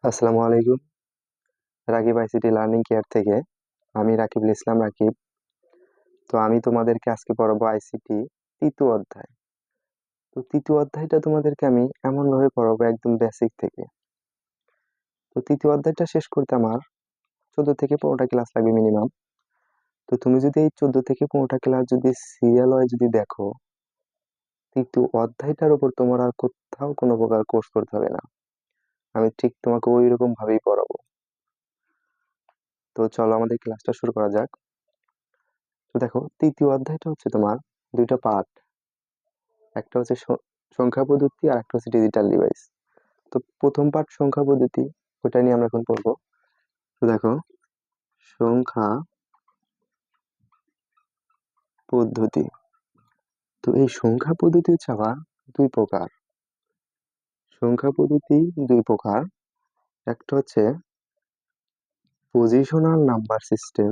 আসসালামু আলাইকুম। Rakib ICT learning care থেকে আমি রাকিবুল ইসলাম রাকিব। তো আমি তোমাদেরকে আজকে পড়াবো আইসিটি তৃতীয় অধ্যায়। তো তৃতীয় অধ্যায়টা তোমাদেরকে আমি এমন ভাবে পড়াবো একদম বেসিক থেকে। তো তৃতীয় অধ্যায়টা শেষ করতে আমার 14 থেকে 15টা ক্লাস লাগবে মিনিমাম। তো তুমি যদি এই 14 থেকে 15টা ক্লাস যদি সিরিয়াল ওয়াইজ যদি দেখো, তৃতীয় অধ্যায়টার উপর তোমার আর কোথাও কোনো প্রকার কোর্স করতে হবে না। আমি ঠিক তোমাকে ওই রকম ভাবেই পড়াবো। তো চলো আমাদের ক্লাসটা শুরু করা যাক। তো দেখো, তৃতীয় অধ্যায়টা হচ্ছে তোমার দুইটা পার্ট। একটা হচ্ছে সংখ্যা পদ্ধতি আর একটা হচ্ছে ডিজিটাল ডিভাইস। তো প্রথম পার্ট সংখ্যা পদ্ধতি, ওটা নিয়ে আমরা এখন পড়বো। তো দেখো, সংখ্যা পদ্ধতি। তো এই সংখ্যা পদ্ধতি হচ্ছে আবার দুই প্রকার। সংখ্যা পদ্ধতি দুই প্রকার। একটা হচ্ছে positional number system,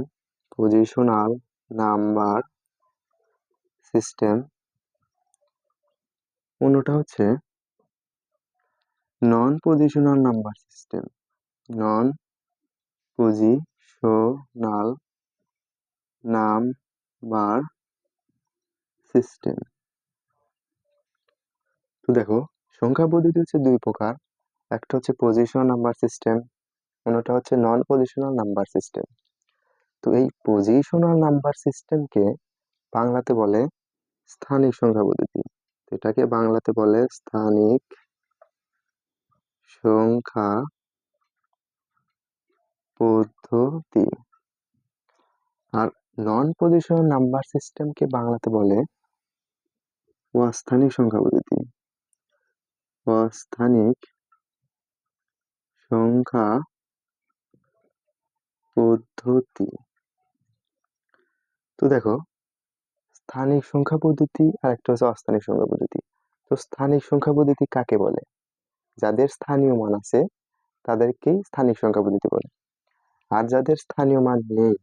positional number system. অন্যটা হচ্ছে নন পজিশনাল নাম্বার সিস্টেম, নন পজিশনাল নাম্বার সিস্টেম। তো দেখো, সংখ্যা পদ্ধতি হচ্ছে দুই প্রকার। একটা হচ্ছে পজিশনাল নাম্বার সিস্টেম, অন্যটা হচ্ছে নন পজিশনাল নাম্বার সিস্টেম। তো এই পজিশনাল নাম্বার সিস্টেমকে বাংলাতে বলে স্থানিক সংখ্যা পদ্ধতি। তো এটাকে বাংলাতে বলে স্থানিক সংখ্যা পদ্ধতি। আর নন পজিশনাল নাম্বার সিস্টেমকে বাংলাতে বলে অস্থানিক সংখ্যা পদ্ধতি। অস্থানিক সংখ্যা পদ্ধতি। তো দেখো, স্থানিক সংখ্যা পদ্ধতি আর একটা হচ্ছে অস্থানিক সংখ্যা পদ্ধতি। তো স্থানিক সংখ্যা পদ্ধতি কাকে বলে? যাদের স্থানীয় মান আছে তাদেরকেই স্থানিক সংখ্যা পদ্ধতি বলে। আর যাদের স্থানীয় মান নেই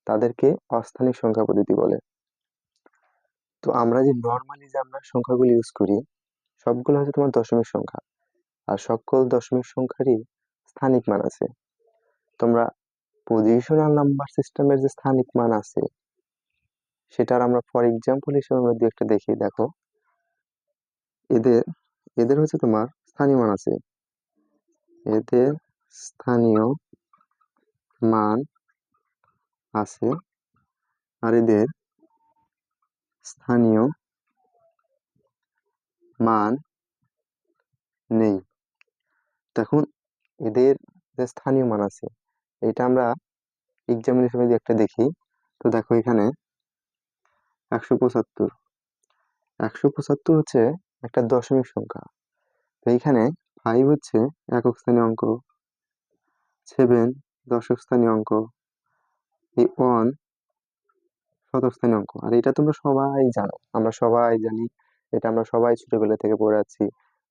তাদেরকে অস্থানিক সংখ্যা পদ্ধতি বলে। তো আমরা যে নর্মালি যে আমরা সংখ্যাগুলো ইউজ করি, সবগুলো হচ্ছে তোমার দশমিক সংখ্যা। আর সকল দশমিক সংখ্যারই স্থানিক মান আছে। তোমরা পজিশনাল নাম্বার সিস্টেমের যে স্থানিক মান আছে সেটার আমরা ফর এক্সাম্পল হিসেবে আমরা দু একটা দেখি। দেখো, এদের এদের হচ্ছে তোমার স্থানীয় মান আছে, এদের স্থানীয় মান আছে, আর এদের স্থানীয় মান নেই। তখন এদের যে স্থানীয় মান আছে এটা আমরা এক্সাম্পল হিসেবে যদি একটা দেখি। তো দেখো, এখানে 175, 175 হচ্ছে একটা দশমিক সংখ্যা। তো এইখানে 5 হচ্ছে একক স্থানীয় অঙ্ক, 7 দশক স্থানীয় অঙ্ক, এই 1 শতক স্থানীয় অঙ্ক। আর এটা তোমরা সবাই জানো, আমরা সবাই জানি, এটা আমরা সবাই ছোটবেলা থেকে পড়ে আছি।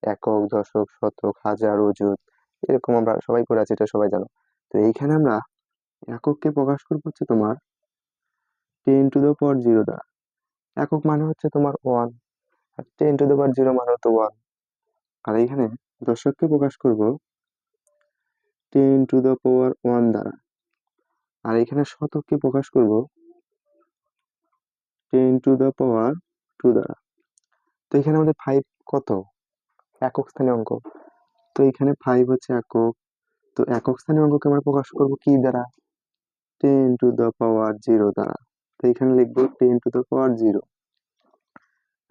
একক, দশক, শতক, হাজার, অযুত, এরকম আমরা সবাই পড়ে আছি, এটা সবাই জানো। তো এইখানে আমরা একককে প্রকাশ করবো হচ্ছে তোমার 10 to the power 0 দ্বারা। একক মানে হচ্ছে তোমার 1, আর 10 to the power 0 মানে তো 1। আর এইখানে দশককে প্রকাশ করব 10 to the power 1 দ্বারা। আর এখানে শতককে প্রকাশ করব 10 to the power 2 দ্বারা। তো এখানে আমাদের 5 কত? একক স্থানীয় অঙ্ক। তো এখানে 5 হচ্ছে একক। তো একক স্থানীয় অঙ্ককে আমরা প্রকাশ করব কি দ্বারা? 10 to the power 0 দ্বারা। তো এখানে লিখবো 10 to the power 0।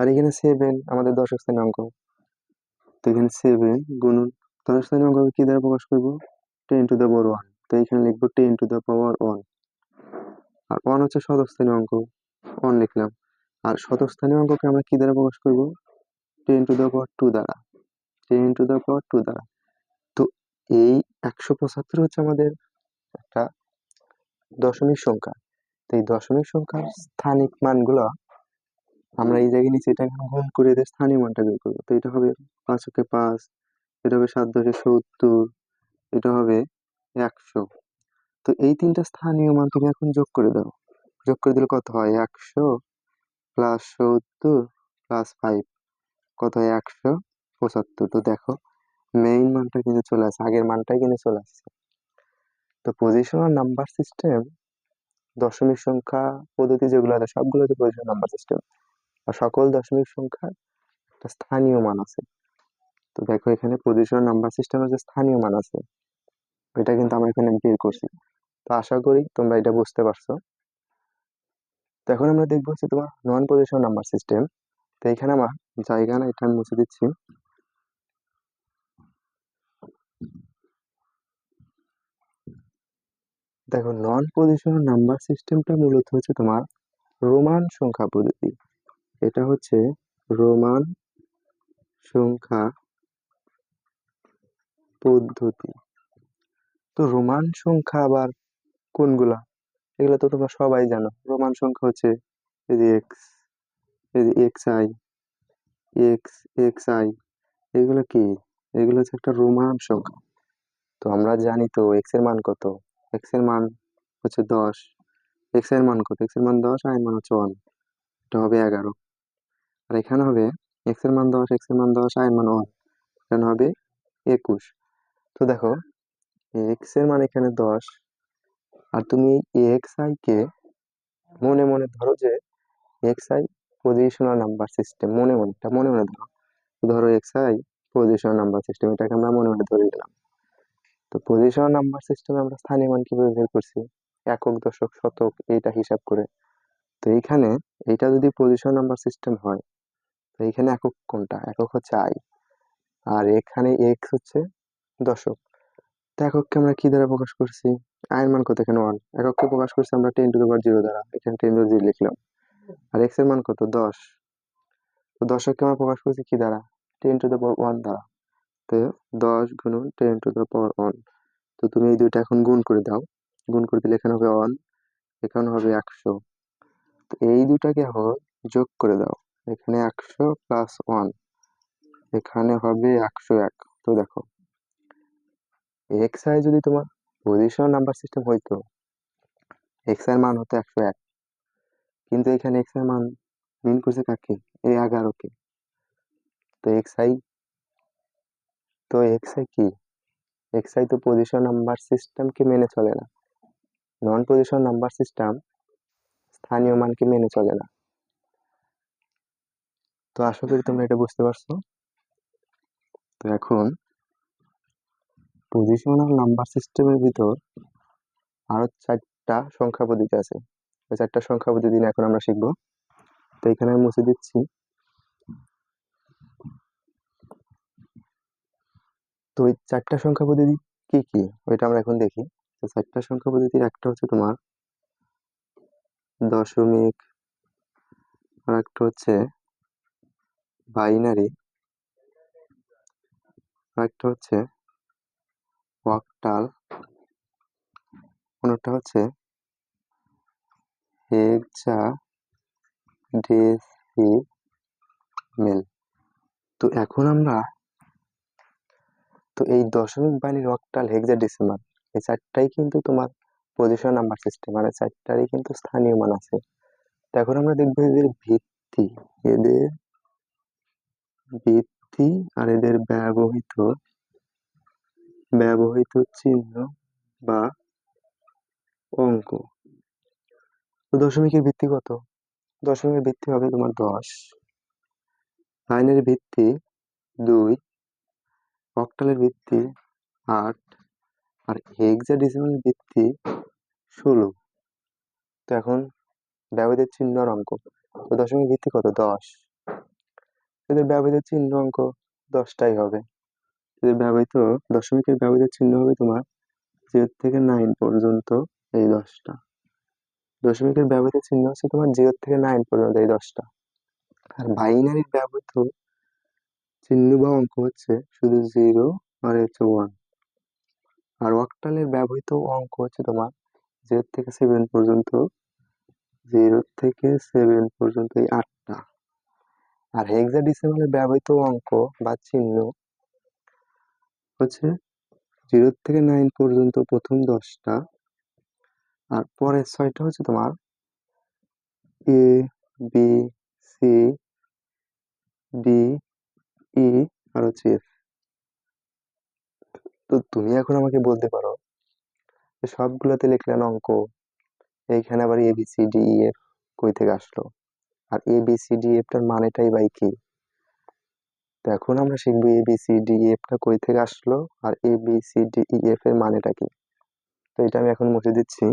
আর এখানে 7 আমাদের দশক স্থানীয় অঙ্ক। তো এখানে 7 গুণন দশক স্থানীয় অঙ্ককে কি দ্বারা প্রকাশ করব? 10 to the power 1। তো এখানে লিখবো 10 to the power 1। আর 1 হচ্ছে শতক স্থানীয় অঙ্ক, 1 লিখলাম। আর শতক স্থানীয় অঙ্ককে আমরা কি দ্বারা প্রকাশ করব? 10 to the power 2 দ্বারা। 10 to the power 2 দ্বারা। তো এই 175 হচ্ছে আমাদের একটা দশমিক সংখ্যা। তো এই দশমিক সংখ্যার স্থানিক মানগুলো আমরা এই জায়গায় নিচে এটা গুণ করে এদের স্থানীয় মানটা বের করবো। তো এটা হবে 5 × 5, এটা হবে 7×10 70, এটা হবে 100। তো এই তিনটা স্থানীয় মান তুমি এখন যোগ করে দাও। যোগ করে দিলে কত হয়? 100 + 70 + 5 কত হয়? 175। তো দেখো, মেইন মানটা কিন্তু চলে আসছে, আগের মানটাই কিন্তু চলে আসছে। তো পজিশনাল নাম্বার সিস্টেম, দশমিক সংখ্যা পদ্ধতি যেগুলো আছে সবগুলো হচ্ছে পজিশনাল নাম্বার সিস্টেম। আর সকল দশমিক সংখ্যার একটা স্থানীয় মান আছে। তো দেখো এখানে পজিশনাল নাম্বার সিস্টেমের যে স্থানীয় মান আছে এটা কিন্তু আমরা এখানে বের করছি। তো আশা করি তোমরা এটা বুঝতে পারছো। তো এখন আমরা দেখবো হচ্ছে তোমার নন পজিশনাল নাম্বার সিস্টেম। তো এখানে আমার জায়গা না, এটা আমি মুছে দিচ্ছি। দেখো নন পজিশনাল নাম্বার সিস্টেমটা মূলত হচ্ছে তোমার রোমান সংখ্যা পদ্ধতি। এটা হচ্ছে রোমান সংখ্যা পদ্ধতি। তো রোমান সংখ্যা আবার কোনগুলা, এগুলো তো তোমরা সবাই জানো। রোমান সংখ্যা হচ্ছে এই যে এক্স, এই যে x I, x, x I, এগুলো কি? এগুলো হচ্ছে একটা রোমান সংখ্যা। তো আমরা জানি তো এক্স এর মান কত। এক্স এর মান হচ্ছে 10। এক্স এর মান কত? এক্স এর মান 10, আর এর মান হচ্ছে 1। এটা হবে 11। আর এখানে হবে এক্স এর মান 10, এক্স এর মান 10, আর এর মান 1, এখানে হবে 21। তো দেখো এক্স এর মান এখানে 10, আর তুমি এক্স আই কে মনে মনে ধরো যে x I positional number system, মনে মনে, এটা মনে মনে ধরো। ধরো x I positional number system, এটাকে আমরা মনে মনে ধরে নিলাম। তো পজিশনাল নাম্বার সিস্টেমে আমরা স্থানীয় মান কিভাবে বের করছি? একক, দশক, শতক এইটা হিসাব করে। তো এইখানে এইটা যদি পজিশন নাম্বার সিস্টেম হয়, তো এইখানে একক কোনটা? একক হচ্ছে আই, আর এখানে এক্স হচ্ছে দশক। তো একককে আমরা কি দ্বারা প্রকাশ করছি? আয়ের মান কত? এখানে 1। একককে প্রকাশ করছি আমরা 10⁻0 দ্বারা, এখানে 10⁻0 লিখলাম। আর এক্স এর মান কত? 10। তো দশককে আমরা প্রকাশ করছি কি দ্বারা? 10⁻1 দ্বারা। তো 10 গুণন 10⁻1। তো তুমি এই দুইটা এখন গুণ করে দাও। গুণ করে দিলে এখানে হবে 1, এখানে হবে 100। তো এই দুটাকে এখন যোগ করে দাও। এখানে 100 প্লাস 1, এখানে হবে 101। তো দেখো এক্স আই যদি তোমার পজিশন নাম্বার সিস্টেম হইতো, এক্স এর মান হতো 101, কিন্তু এখানে এক্স এর মান মিন করছে কাকে? এই 11 কে। তো এক্স আই, তো এক্স আই কি? এক্স আই তো পজিশন নাম্বার সিস্টেমকে মেনে চলে না। নন পজিশন নাম্বার সিস্টেম স্থানীয় মানকে মেনে চলে না। তো আশা করি তোমরা এটা বুঝতে পারছো। তো এখন পজিশনাল নাম্বার সিস্টেমের ভিতর আরো 4টা সংখ্যা পদ্ধতি আছে। ওই 4টা সংখ্যা পদ্ধতি নিয়ে এখন আমরা শিখবো। তো এখানে আমি মুছে দিচ্ছি। তো ওই 4টা সংখ্যা পদ্ধতি কি কি ওইটা আমরা এখন দেখি। তো 4টা সংখ্যা পদ্ধতির একটা হচ্ছে তোমার দশমিক, আর একটা হচ্ছে বাইনারি, আর একটা হচ্ছে অক্টাল, কোনটা হচ্ছে হেক্সাডেসিমেল। তো এখন আমরা, তো এই দশমিক, বাইনারি, অক্টাল, হেক্সাডেসিমাল এই 4টাই কিন্তু তোমার পজিশন নাম্বার সিস্টেম, মানে 4টারই কিন্তু স্থানীয় মান আছে। তো এখন আমরা দেখবো এদের ভিত্তি, এদের ভিত্তি আর এদের ব্যবহৃত ব্যবহৃত চিহ্ন বা অঙ্ক। তো দশমিকের ভিত্তি কত? দশমিকের ভিত্তি হবে তোমার 10, বাইনারির ভিত্তি 2, অক্টালের ভিত্তি 8, আর হেক্সাডেসিমালের ভিত্তি 16। তো এখন ব্যবহৃত চিহ্ন আর অঙ্ক। তো দশমিক ভিত্তি কত? 10। এদের ব্যবহৃত চিহ্ন অঙ্ক 10টাই হবে। এদের ব্যবহৃত, দশমিকের ব্যবহৃত চিহ্ন হবে তোমার 0 থেকে 9 পর্যন্ত এই 10টা। দশমিকের ব্যবহৃত চিহ্ন হচ্ছে তোমার 0 থেকে 9 পর্যন্ত এই 10টা। আর বাইনারির ব্যবহৃত চিহ্ন বা অঙ্ক হচ্ছে শুধু 0 আর হচ্ছে 1। আর অক্টালের ব্যবহৃত অঙ্ক হচ্ছে তোমার 0 থেকে 7 পর্যন্ত, 0 থেকে 7 পর্যন্ত এই 8টা। আর হেক্সাডেসিমালের ব্যবহৃত অঙ্ক বা চিহ্ন হচ্ছে 0 থেকে 9 পর্যন্ত প্রথম 10টা, আর পরের 6টা হচ্ছে তোমার এ, বি, সি, ডি, ই, আর হচ্ছে এফ। তো তুমি এখন আমাকে বলতে পারো যে সবগুলোতে লিখলেন অঙ্ক, এইখানে আবার A B C D E F কই থেকে আসলো, আর A B C D F টার মানেটাই বাই কি? তো এখন আমরা শিখবো A B C D F টা কই থেকে আসলো আর A B C D E F এর মানেটা কি। তো এটা আমি এখন মুছে দিচ্ছি।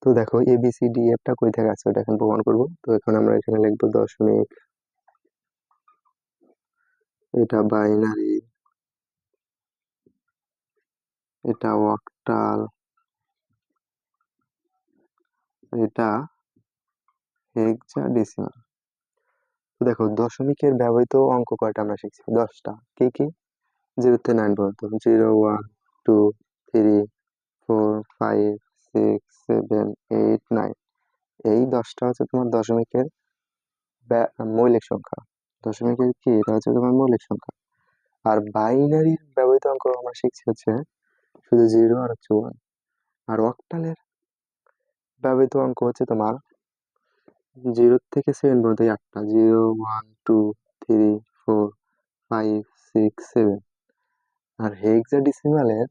তো দেখো এ বি সি ডি এফ টা কই থেকে আসছে ওটা এখন প্রমাণ করবো। তো এখন আমরা এখানে লিখবো দশমিক, এটা বাইনারি, এটা অক্টাল, এটা হেক্সাডেসিমাল। তো দেখো দশমিকের ব্যবহৃত অঙ্ক কয়টা আমরা শিখছি? 10টা। কি কি? 0 থেকে 9 পর্যন্ত। 0 1 2 3 4 5 6 7 8 9। এই 10টা হচ্ছে তোমার দশমিকের মৌলিক সংখ্যা। দশমিকের কি, এটা হচ্ছে তোমার মৌলিক সংখ্যা। আর বাইনারির ব্যবহৃত অঙ্ক আমরা শিখছি হচ্ছে শুধু 0 আর হচ্ছে 1। আর অক্টালের ব্যবহৃত অঙ্ক হচ্ছে তোমার 0 থেকে 7 পর্যন্ত, 8টা। 0 1 2 3 4 5 6 7। আর হেক্সাডেসিমালের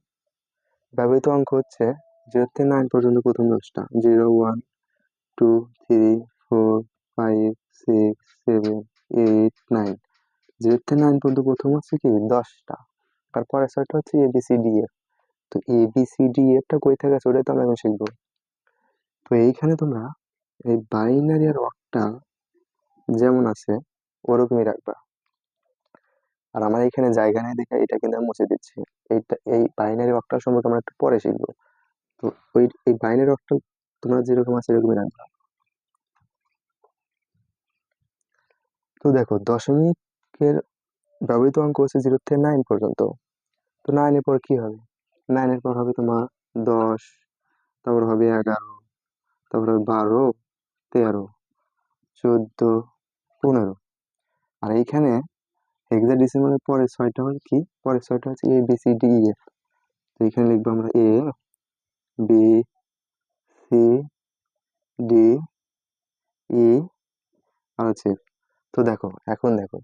ব্যবহৃত অঙ্ক হচ্ছে 0 থেকে 9 পর্যন্ত প্রথম 10টা। 0 1 2 3 4 5 6 7 8 9। 0 থেকে 9 পর্যন্ত প্রথম হচ্ছে কি 10টা। তারপরে 6টা হচ্ছে A B C D F. তো এ বি সি ডি এফ টা কই থেকে আছে ওটাই তো আমরা এখন শিখবো। তো এইখানে তোমরা এই বাইনারি আর অক্টাল যেমন আছে ওরকমই রাখবা। আর আমার এখানে জায়গা নেই দেখে এটা কিন্তু আমি মুছে দিচ্ছি। এই বাইনারি অক্টাল সম্পর্কে আমরা একটু পরে শিখবো। তো এই বাইনারি অক্টাল তোমরা যেরকম আছে এরকমই রাখবা। তো দেখো দশমিকের ব্যবহৃত অঙ্ক হচ্ছে 0 থেকে 9 পর্যন্ত। তো 9 এর পর কি হবে? 9 এর পর হবে তোমার 10, তারপর হবে 11, তারপর হবে 12, 13, 14, 15। আর এইখানে হেক্সাডেসিমালের পরের 6টা হচ্ছে কি? পরের 6টা হচ্ছে A B C D E F. তো এখানে লিখবো আমরা A B C D E আর হচ্ছে F। তো দেখো এখন দেখো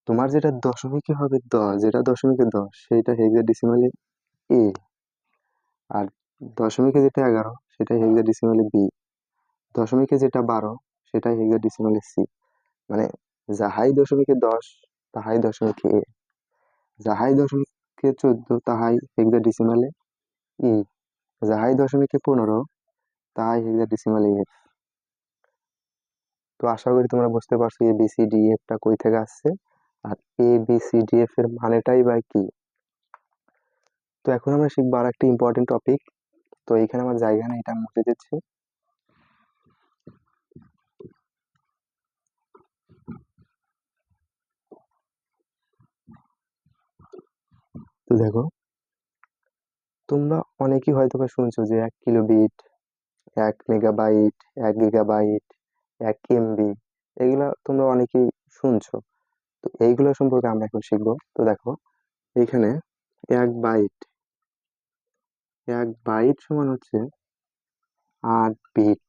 তোমার যেটা দশমিকে হবে 10, যেটা দশমিকে 10 সেটা হেক্সাডেসিমালে এ, আর দশমিকে যেটা 11 সেটা হেক্সাডেসিমালে বি, দশমিকে যেটা 12 সেটা হেক্সাডেসিমালে সি। মানে যাহাই দশমিকে 10 তাহাই দশমিকে এ, যাহাই দশমিকে 14 তাহাই হেক্সাডেসিমালে ই, যাহাই দশমিকে 15 তাহাই হেক্সাডেসিমালে এফ। তো আশা করি তোমরা বুঝতে পারছো এ বি সি ডি এফ টা কই থেকে আসছে আর A B C D F এর মানেটাই বা কি। তো এখন আমরা শিখবো আর একটা ইম্পর্টেন্ট টপিক। তো এইখানে আমার জায়গা নেই, এটা আমি মুছে দিচ্ছি। তো দেখো তোমরা অনেকেই হয়তো বা শুনছো যে 1 কিলোবিট, 1 মেগাবাইট, 1 গিগাবাইট, 1 এমবি, এগুলা তোমরা অনেকেই শুনছো। তো এইগুলো সম্পর্কে আমরা এখন শিখবো। তো দেখো এখানে 1 বাইট, 1 বাইট সমান হচ্ছে 8 বিট।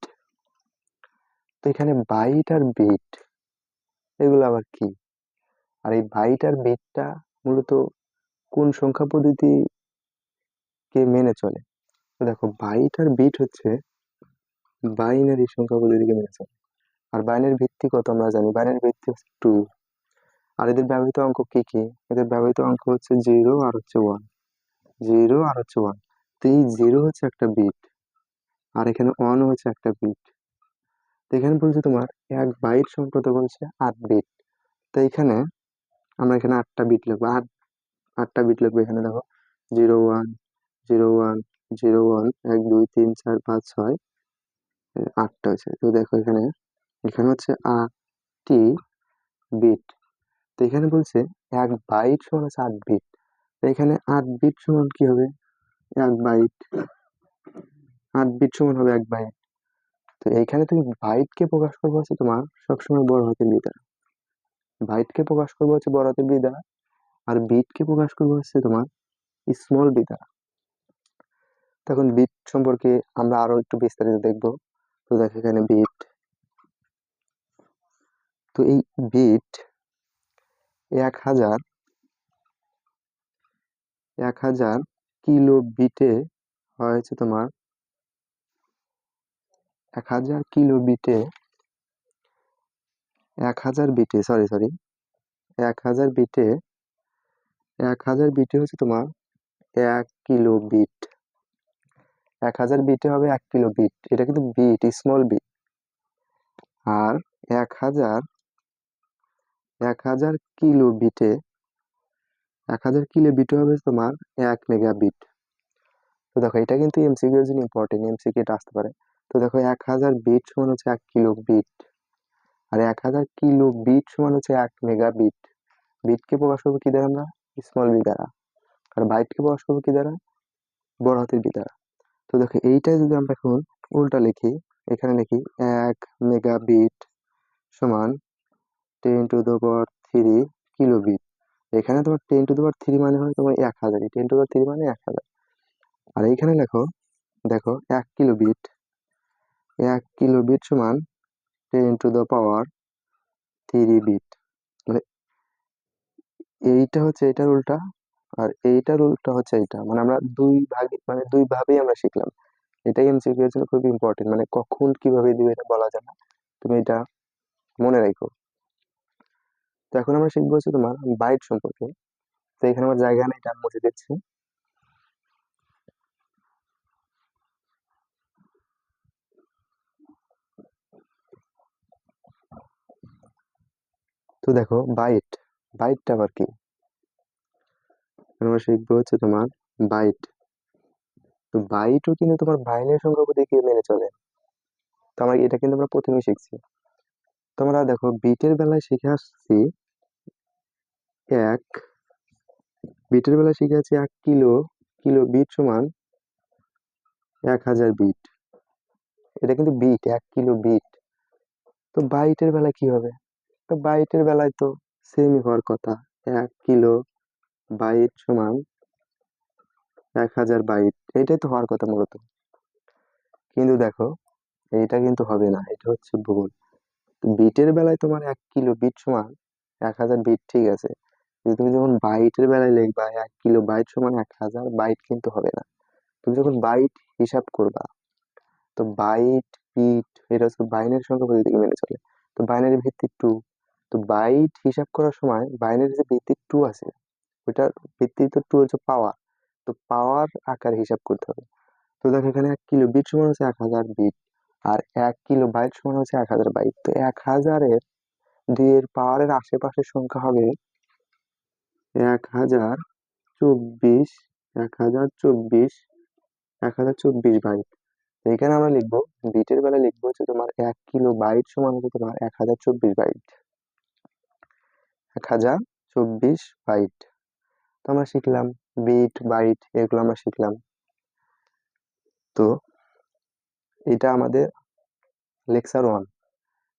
তো এখানে বাইট আর বিট এগুলো আবার কি? আর এই বাইট আর বিটটা মূলত কোন সংখ্যা পদ্ধতিকে মেনে চলে? তো দেখো বাইট আর বিট হচ্ছে বাইনারি সংখ্যা পদ্ধতিকে মেনে চলে। আর বাইনারি ভিত্তি কত আমরা জানি, বাইনারি ভিত্তি হচ্ছে 2। আর এদের ব্যবহৃত অঙ্ক কি কি? এদের ব্যবহৃত অঙ্ক হচ্ছে 0 আর হচ্ছে 1, 0 আর হচ্ছে 1। তো এই 0 হচ্ছে একটা বিট আর এখানে 1 হচ্ছে একটা বিট। তো এখানে বলছে তোমার 1 বাইট সমান কত বলছে? 8 বিট। তো এখানে আমরা এখানে 8টা বিট লিখবো, 8টা বিট লিখবো। এখানে দেখো 0 1 0 1 0 1 1 2 3 4 5 6 8টা হচ্ছে। তো দেখো এখানে এখানে হচ্ছে 8টি বিট। তো এখানে বলছে 1 বাইট সমান হচ্ছে 8 বিট। তো এখানে 8 বিট সমান কি হবে? 1 বাইট। 8 বিট সমান হবে 1 বাইট। তো এইখানে তুমি বাইটকে প্রকাশ করবো হচ্ছে তোমার সবসময় বড় হাতের বি দ্বারা, বাইটকে প্রকাশ করবো হচ্ছে বড় হাতের বি দ্বারা, আর বিটকে প্রকাশ করবো হচ্ছে তোমার স্মল বি দ্বারা। তখন বিট সম্পর্কে আমরা আরো একটু বিস্তারিত দেখবো। তো দেখো এখানে বিট, তো এই বিট 1000 কিলো বিটে হয়েছে তোমার 1000 কিলো বিটে 1000 বিটে সরি 1000 বিটে 1000 বিটে হচ্ছে তোমার 1 কিলো বিট। 1000 বিটে হবে 1 কিলো বিট, এটা কিন্তু বিট, স্মল বিট। আর 1000 কিলো বিটে 1000 কিলো বিটে হবে তোমার 1 মেগাবিট। তো দেখো এটা কিন্তু এমসিকিউ এর জন্য ইম্পর্টেন্ট, এমসিকিউ এটা আসতে পারে। তো দেখো 1000 বিট সমান হচ্ছে 1 কিলো বিট, আর 1000 কিলো বিট সমান হচ্ছে 1 মেগাবিট। বিটকে প্রকাশ করবো কি দ্বারা আমরা? স্মল বি দ্বারা। আর বাইটকে প্রকাশ করবো কি দ্বারা? বড় হাতের বি দ্বারা। তো দেখো এইটাই যদি আমরা এখন উল্টা লিখি, এখানে লিখি 1 মেগাবিট সমান 10⁻³ কিলোবিট। এখানে তোমার 10⁻³ মানে হয় তোমার 1000, 10⁻³ মানে 1000। আর এইখানে দেখো 1 কিলোবিট সমান 10⁻³ বিট। মানে এইটা হচ্ছে এটার উল্টা, আর এইটার উল্টা হচ্ছে এইটা, মানে আমরা দুই ভাগে মানে দুই ভাবেই আমরা শিখলাম। এটাই এমসিকিউ এর জন্য খুব ইম্পর্টেন্ট, মানে কখন কিভাবে দিবে এটা বলা যায় না, তুমি এটা মনে রাখো। তো এখন আমরা শিখবো হচ্ছে তোমার বাইট সম্পর্কে। তো এখানে আমার জায়গা নেই, এটা আমি মুছে দিচ্ছি। তো দেখো বাইটটা আবার কি? এখন আমরা শিখবো হচ্ছে তোমার বাইট। তো বাইটও কিন্তু তোমার বাইনের সংখ্যা প্রতীকে মেনে চলে। তো আমরা এটা কিন্তু আমরা প্রথমেই শিখছি। তোমরা দেখো বিটের বেলায় শিখে আসছি এক বিটের বেলায় শিখে আছি 1 কিলো বিট সমান 1000 বিট। এটা কিন্তু বিট, 1 কিলো বিট। তো বাইটের বেলায় কি হবে? তো বাইটের বেলায় তো সেমই হওয়ার কথা, 1 কিলো বাইট সমান 1000 বাইট, এটাই তো হওয়ার কথা মূলত। কিন্তু দেখো এইটা কিন্তু হবে না, এটা হচ্ছে ভুল। বিটের বেলায় তোমার 1 কিলো বিট সমান 1000 বিট, ঠিক আছে, কিন্তু তুমি যখন বাইটের বেলায় লিখবা 1 কিলো বাইট সমান 1000 বাইট, কিন্তু হবে না। তুমি যখন বাইট হিসাব করবা, তো বাইট বিট এটা হচ্ছে বাইনারি সংখ্যা পদ্ধতি মেনে চলে। তো বাইনারি ভিত্তিক টু, তো বাইট হিসাব করার সময় বাইনারি যে ভিত্তিক টু আছে, ওইটার ভিত্তি তো টু হচ্ছে পাওয়ার, তো পাওয়ার আকারে হিসাব করতে হবে। তো দেখো এখানে 1 কিলো বিট সমান হচ্ছে 1000 বিট, আর 1 কিলো বাইট সমান হচ্ছে 1000 বাইট। তো 1000-এর 2 এর পাওয়ারের আশেপাশের সংখ্যা হবে 1024, 1024, 1024 বাইট। তো এখানে আমরা লিখবো, বিটের বেলায় লিখবো হচ্ছে তোমার 1 কিলো বাইট সমান হচ্ছে তোমার 1024 বাইট, 1024 বাইট। তো আমরা শিখলাম বিট বাইট, এগুলো আমরা শিখলাম। তো এটা আমাদের লেকচার 1।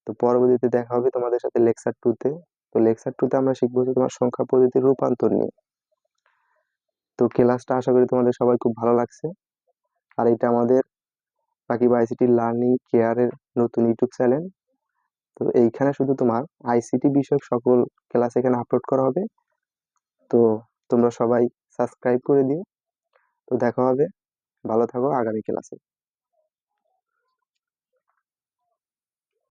তো পরবর্তীতে দেখা হবে তোমাদের সাথে লেকচার 2-তে। তো লেকচার 2-তে আমরা শিখবো যে তোমার সংখ্যা পদ্ধতির রূপান্তর নিয়ে। তো ক্লাসটা আশা করি তোমাদের সবার খুব ভালো লাগছে। আর এটা আমাদের পাখি আইসিটি লার্নিং কেয়ারের নতুন ইউটিউব চ্যানেল। তো এইখানে শুধু তোমার আইসিটি বিষয়ক সকল ক্লাস এখানে আপলোড করা হবে। তো তোমরা সবাই সাবস্ক্রাইব করে দিও। তো দেখা হবে, ভালো থাকো আগামী ক্লাসে।